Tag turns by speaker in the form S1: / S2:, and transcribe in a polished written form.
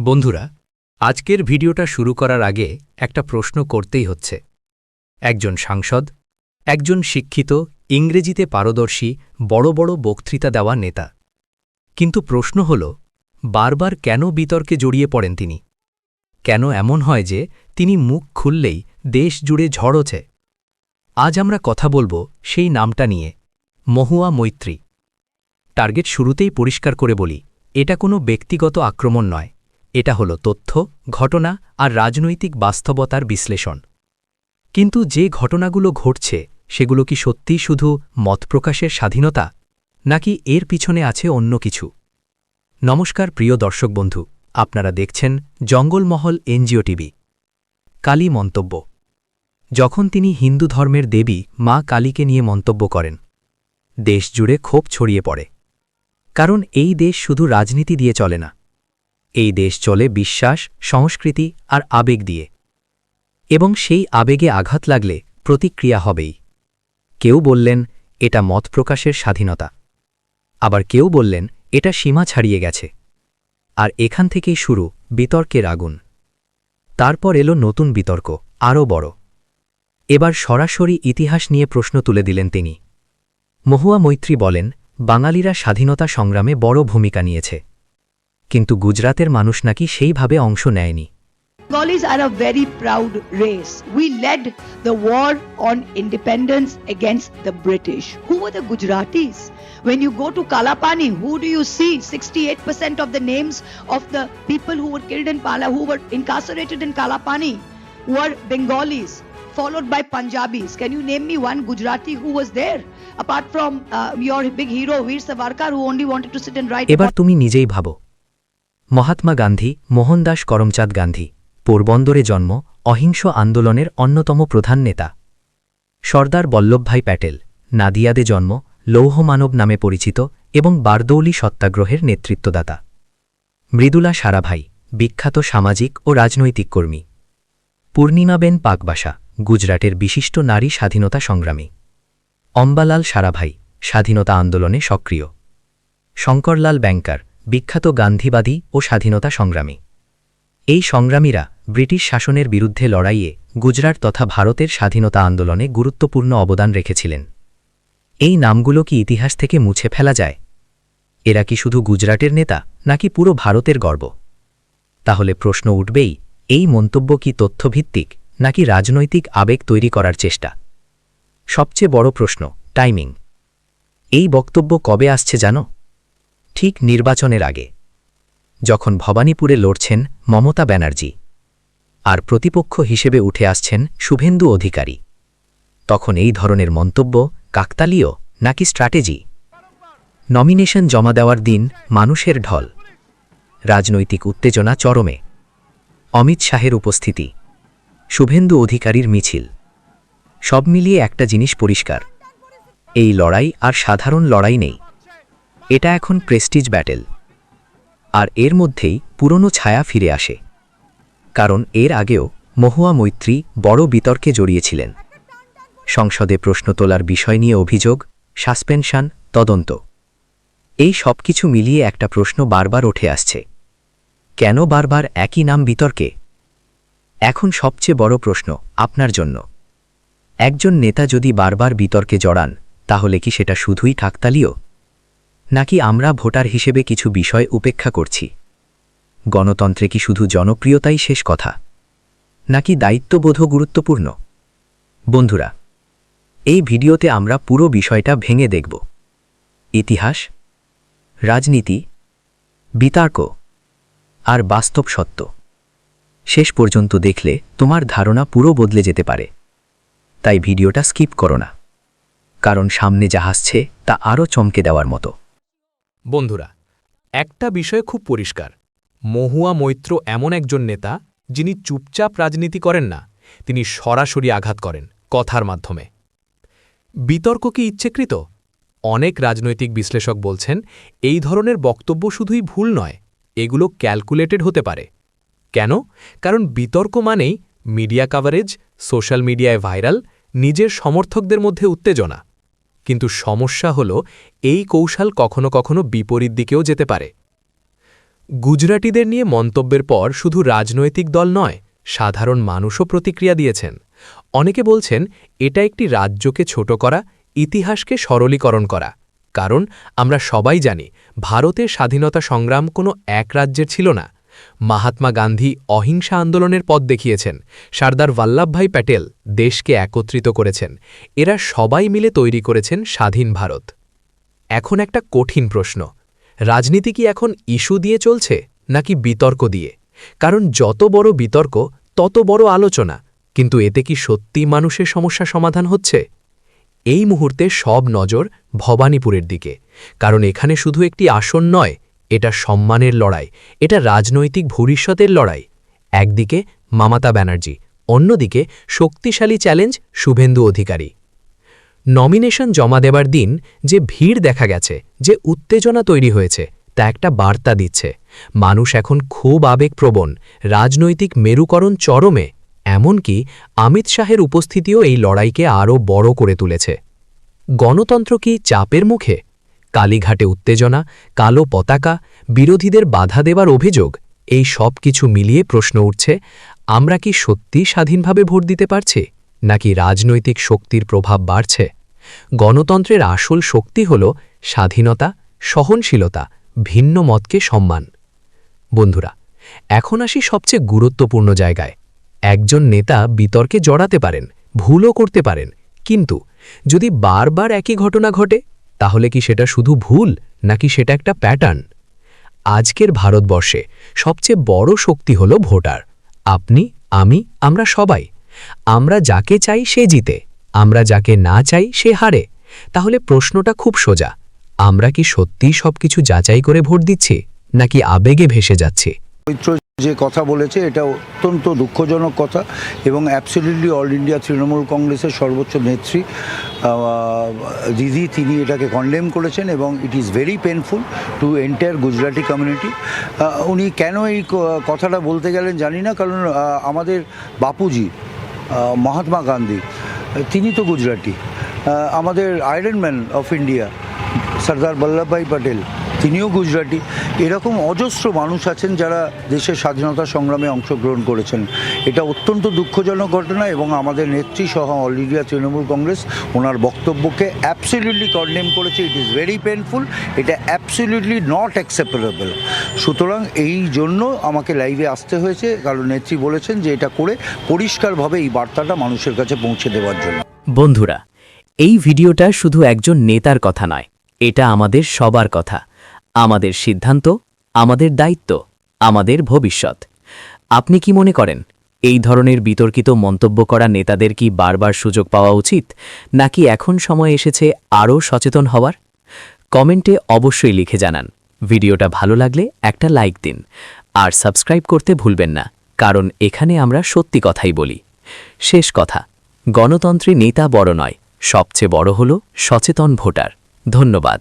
S1: বন্ধুরা, আজকের ভিডিওটা শুরু করার আগে একটা প্রশ্ন করতেই হচ্ছে। একজন সাংসদ, একজন শিক্ষিত, ইংরেজিতে পারদর্শী, বড় বড় বক্তৃতা দেওয়া নেতা। কিন্তু প্রশ্ন হল, বারবার কেন বিতর্কে জড়িয়ে পড়েন তিনি? কেন এমন হয় যে তিনি মুখ খুললেই দেশ জুড়ে ঝড় ওঠে? আজ আমরা কথা বলবো সেই নামটা নিয়ে, মহুয়া মৈত্রী। টার্গেট শুরুতেই পরিষ্কার করে বলি, এটা কোনো ব্যক্তিগত আক্রমণ নয়, এটা হলো তথ্য, ঘটনা আর রাজনৈতিক বাস্তবতার বিশ্লেষণ। কিন্তু যে ঘটনাগুলো ঘটছে সেগুলো কি সত্যিই শুধু মত প্রকাশের স্বাধীনতা, নাকি এর পিছনে আছে অন্য কিছু? নমস্কার প্রিয় দর্শক বন্ধু, আপনারা দেখছেন জঙ্গলমহল এনজিও টিভি। কালী মন্তব্য। যখন তিনি হিন্দু ধর্মের দেবী মা কালীকে নিয়ে মন্তব্য করেন, দেশ জুড়ে ক্ষোভ ছড়িয়ে পড়ে। কারণ এই দেশ শুধু রাজনীতি দিয়ে চলে না, এই দেশ চলে বিশ্বাস, সংস্কৃতি আর আবেগ দিয়ে। এবং সেই আবেগে আঘাত লাগলে প্রতিক্রিয়া হবেই। কেউ বললেন এটা মত প্রকাশের স্বাধীনতা, আবার কেউ বললেন এটা সীমা ছাড়িয়ে গেছে। আর এখান থেকেই শুরু বিতর্কের আগুন। তারপর এলো নতুন বিতর্ক, আরও বড়। এবার সরাসরি ইতিহাস নিয়ে প্রশ্ন তুলে দিলেন তিনি। মহুয়া মৈত্রী বলেন, বাঙালিরা স্বাধীনতা সংগ্রামে বড় ভূমিকা নিয়েছে, কিন্তু গুজরাতের মানুষ নাকি সেইভাবে অংশ নেয়নি।
S2: Bengalis are a very proud race. We led the war on independence against the British. Who were the Gujaratis? When you go to Kalapani, who do you see? 68% of the names of the people who were killed in who were incarcerated in Kalapani were Bengalis, followed by Punjabis. Can you name me one Gujarati who was there? Apart from your big hero, Veer Savarkar, who only wanted to sit and write.
S1: এবার তুমি নিজেই ভাবো, মহাত্মা গান্ধী, মোহনদাস করমচাঁদ গান্ধী, পোরবন্দরে জন্ম, অহিংস আন্দোলনের অন্যতম প্রধান নেতা। সর্দার বল্লভভাই প্যাটেল, নাদিয়াদে জন্ম, লৌহমানব নামে পরিচিত এবং বারদৌলি সত্যাগ্রহের নেতৃত্বদাতা। মৃদুলা সারাভাই, বিখ্যাত সামাজিক ও রাজনৈতিক কর্মী। পূর্ণিমাবেন পাকবাসা, গুজরাটের বিশিষ্ট নারী স্বাধীনতা সংগ্রামী। অম্বালাল সারাভাই, স্বাধীনতা আন্দোলনে সক্রিয়। শঙ্করলাল ব্যাংকার, বিখ্যাত গান্ধীবাদী ও স্বাধীনতা সংগ্রামী। এই সংগ্রামীরা ব্রিটিশ শাসনের বিরুদ্ধে লড়াইয়ে গুজরাট তথা ভারতের স্বাধীনতা আন্দোলনে গুরুত্বপূর্ণ অবদান রেখেছিলেন। এই নামগুলো কি ইতিহাস থেকে মুছে ফেলা যায়? এরা কি শুধু গুজরাটের নেতা, নাকি পুরো ভারতের গর্ব? তাহলে প্রশ্ন উঠবেই, এই মন্তব্য কি তথ্যভিত্তিক, নাকি রাজনৈতিক আবেগ তৈরি করার চেষ্টা? সবচেয়ে বড় প্রশ্ন, টাইমিং। এই বক্তব্য কবে আসছে জানো? ঠিক নির্বাচনের আগে, যখন ভবানীপুরে লড়ছেন মমতা ব্যানার্জি আর প্রতিপক্ষ হিসেবে উঠে আসছেন শুভেন্দু অধিকারী। তখন এই ধরনের মন্তব্য কাকতালীয় নাকি স্ট্র্যাটেজি? নমিনেশন জমা দেওয়ার দিন মানুষের ঢল, রাজনৈতিক উত্তেজনা চরমে। অমিত শাহের উপস্থিতি, শুভেন্দু অধিকারীর মিছিল, সব মিলিয়ে একটা জিনিস পরিষ্কার, এই লড়াই আর সাধারণ লড়াই নেই, এটা এখন প্রেস্টিজ ব্যাটেল। আর এর মধ্যেই পুরনো ছায়া ফিরে আসে। কারণ এর আগেও মহুয়া মৈত্রী বড় বিতর্কে জড়িয়েছিলেন। সংসদে প্রশ্ন তোলার বিষয় নিয়ে অভিযোগ, সাসপেনশন, তদন্ত। এই সব কিছু মিলিয়ে একটা প্রশ্ন বারবার উঠে আসছে, কেন বারবার একই নাম বিতর্কে? এখন সবচেয়ে বড় প্রশ্ন আপনার জন্য, একজন নেতা যদি বারবার বিতর্কে জড়ান, তাহলে কি সেটা শুধুই কাকতালীয়, নাকি আমরা ভোটার হিসেবে কিছু বিষয় উপেক্ষা করছি? গণতন্ত্রে কি শুধু জনপ্রিয়তাই শেষ কথা, নাকি দায়িত্ববোধও গুরুত্বপূর্ণ? বন্ধুরা, এই ভিডিওতে আমরা পুরো বিষয়টা ভেঙে দেখব। ইতিহাস, রাজনীতি, বিতর্ক আর বাস্তব সত্য। শেষ পর্যন্ত দেখলে তোমার ধারণা পুরো বদলে যেতে পারে। তাই ভিডিওটা স্কিপ করো না, কারণ সামনে যা আসছে তা আরও চমকে দেওয়ার মতো।
S3: বন্ধুরা, একটা বিষয় খুব পরিষ্কার, মহুয়া মৈত্র এমন একজন নেতা যিনি চুপচাপ রাজনীতি করেন না, তিনি সরাসরি আঘাত করেন কথার মাধ্যমে। বিতর্ক কি ইচ্ছেকৃত? অনেক রাজনৈতিক বিশ্লেষক বলছেন এই ধরনের বক্তব্য শুধুই ভুল নয়, এগুলো ক্যালকুলেটেড হতে পারে। কেন? কারণ বিতর্ক মানেই মিডিয়া কাভারেজ, সোশ্যাল মিডিয়ায় ভাইরাল, নিজের সমর্থকদের মধ্যে উত্তেজনা। কিন্তু সমস্যা হল এই কৌশল কখনো কখনো বিপরীত দিকেও যেতে পারে। গুজরাটিদের নিয়ে মন্তব্যের পর শুধু রাজনৈতিক দল নয়, সাধারণ মানুষও প্রতিক্রিয়া দিয়েছেন। অনেকে বলছেন এটা একটি রাজ্যকে ছোট করা, ইতিহাসকে সরলীকরণ করা। কারণ আমরা সবাই জানি ভারতের স্বাধীনতা সংগ্রাম কোনো এক রাজ্যের ছিল না। মহাত্মা গান্ধী অহিংসা আন্দোলনের পথ দেখিয়েছেন, সর্দার বল্লভভাই প্যাটেল দেশকে একত্রিত করেছেন, এরা সবাই মিলে তৈরি করেছেন স্বাধীন ভারত। এখন একটা কঠিন প্রশ্ন, রাজনীতি কি এখন ইস্যু দিয়ে চলছে নাকি বিতর্ক দিয়ে? কারণ যত বড় বিতর্ক তত বড় আলোচনা, কিন্তু এতে কি সত্যি মানুষের সমস্যা সমাধান হচ্ছে? এই মুহূর্তে সব নজর ভবানীপুরের দিকে, কারণ এখানে শুধু একটি আসন নয়, এটা সম্মানের লড়াই, এটা রাজনৈতিক ভবিষ্যতের লড়াই। একদিকে মমতা ব্যানার্জি, অন্যদিকে শক্তিশালী চ্যালেঞ্জ শুভেন্দু অধিকারী। নমিনেশন জমা দেবার দিন যে ভিড় দেখা গেছে, যে উত্তেজনা তৈরি হয়েছে, তা একটা বার্তা দিচ্ছে মানুষ এখন খুব আবেগপ্রবণ, রাজনৈতিক মেরুকরণ চরমে। এমনকি অমিত শাহের উপস্থিতিও এই লড়াইকে আরও বড় করে তুলেছে। গণতন্ত্র কি চাপের মুখে? কালীঘাটে উত্তেজনা, কালো পতাকা, বিরোধীদের বাধা দেবার অভিযোগ, এই সব কিছু মিলিয়ে প্রশ্ন উঠছে, আমরা কি সত্যি স্বাধীনভাবে ভোট দিতে পারছি, নাকি রাজনৈতিক শক্তির প্রভাব বাড়ছে? গণতন্ত্রের আসল শক্তি হল স্বাধীনতা, সহনশীলতা, ভিন্ন মতকে সম্মান। বন্ধুরা, এখন আসি সবচেয়ে গুরুত্বপূর্ণ জায়গায়। একজন নেতা বিতর্কে জড়াতে পারেন, ভুলও করতে পারেন, কিন্তু যদি বারবার একই ঘটনা ঘটে, তাহলে কি সেটা শুধু ভুল নাকি সেটা একটা প্যাটার্ন? আজকের ভারতবর্ষে সবচেয়ে বড় শক্তি হল ভোটার। আপনি, আমি, আমরা সবাই। আমরা যাকে চাই সে জিতে, আমরা যাকে না চাই সে হারে। তাহলে প্রশ্নটা খুব সোজা, আমরা কি সত্যিই সবকিছু যাচাই করে ভোট দিচ্ছি, নাকি আবেগে ভেসে যাচ্ছি?
S4: যে কথা বলেছে এটা অত্যন্ত দুঃখজনক কথা, এবং অ্যাবসলিউটলি অল ইন্ডিয়া তৃণমূল কংগ্রেসের সর্বোচ্চ নেত্রী দিদি তিনি এটাকে কন্ডেম করেছেন, এবং it is very painful to entire Gujarati community. উনি কেন এই কথাটা বলতে গেলেন জানি না, কারণ আমাদের বাপুজি মহাত্মা গান্ধী তিনি তো গুজরাটি, আমাদের iron man of India Sardar Vallabhbhai Patel তিনিও গুজরাটি। এরকম অজস্র মানুষ আছেন যারা দেশের স্বাধীনতা সংগ্রামে অংশগ্রহণ করেছেন। এটা অত্যন্ত দুঃখজনক ঘটনা, এবং আমাদের নেত্রী সহ অল ইন্ডিয়া তৃণমূল কংগ্রেস ওনার বক্তব্যকে অ্যাবসলিউটলি কন্ডেম করেছে। ইট ইজ ভেরি পেনফুল, এটা অ্যাবসলিউটলি নট অ্যাকসেপ্টেবল। সুতরাং এই জন্য আমাকে লাইভে আসতে হয়েছে, কারণ নেত্রী বলেছেন যে এটা করে পরিষ্কারভাবে এই বার্তাটা মানুষের কাছে পৌঁছে দেওয়ার জন্য।
S1: বন্ধুরা, এই ভিডিওটা শুধু একজন নেতার কথা নয়, এটা আমাদের সবার কথা। আমাদের সিদ্ধান্ত, আমাদের দায়িত্ব, আমাদের ভবিষ্যৎ। আপনি কি মনে করেন এই ধরনের বিতর্কিত মন্তব্য করা নেতাদের কি বারবার সুযোগ পাওয়া উচিত, নাকি এখন সময় এসেছে আরও সচেতন হওয়ার? কমেন্টে অবশ্যই লিখে জানান। ভিডিওটা ভালো লাগলে একটা লাইক দিন, আর সাবস্ক্রাইব করতে ভুলবেন না, কারণ এখানে আমরা সত্যি কথাই বলি। শেষ কথা, গণতন্ত্রে নেতা বড় নয়, সবচেয়ে বড় হল সচেতন ভোটার। ধন্যবাদ।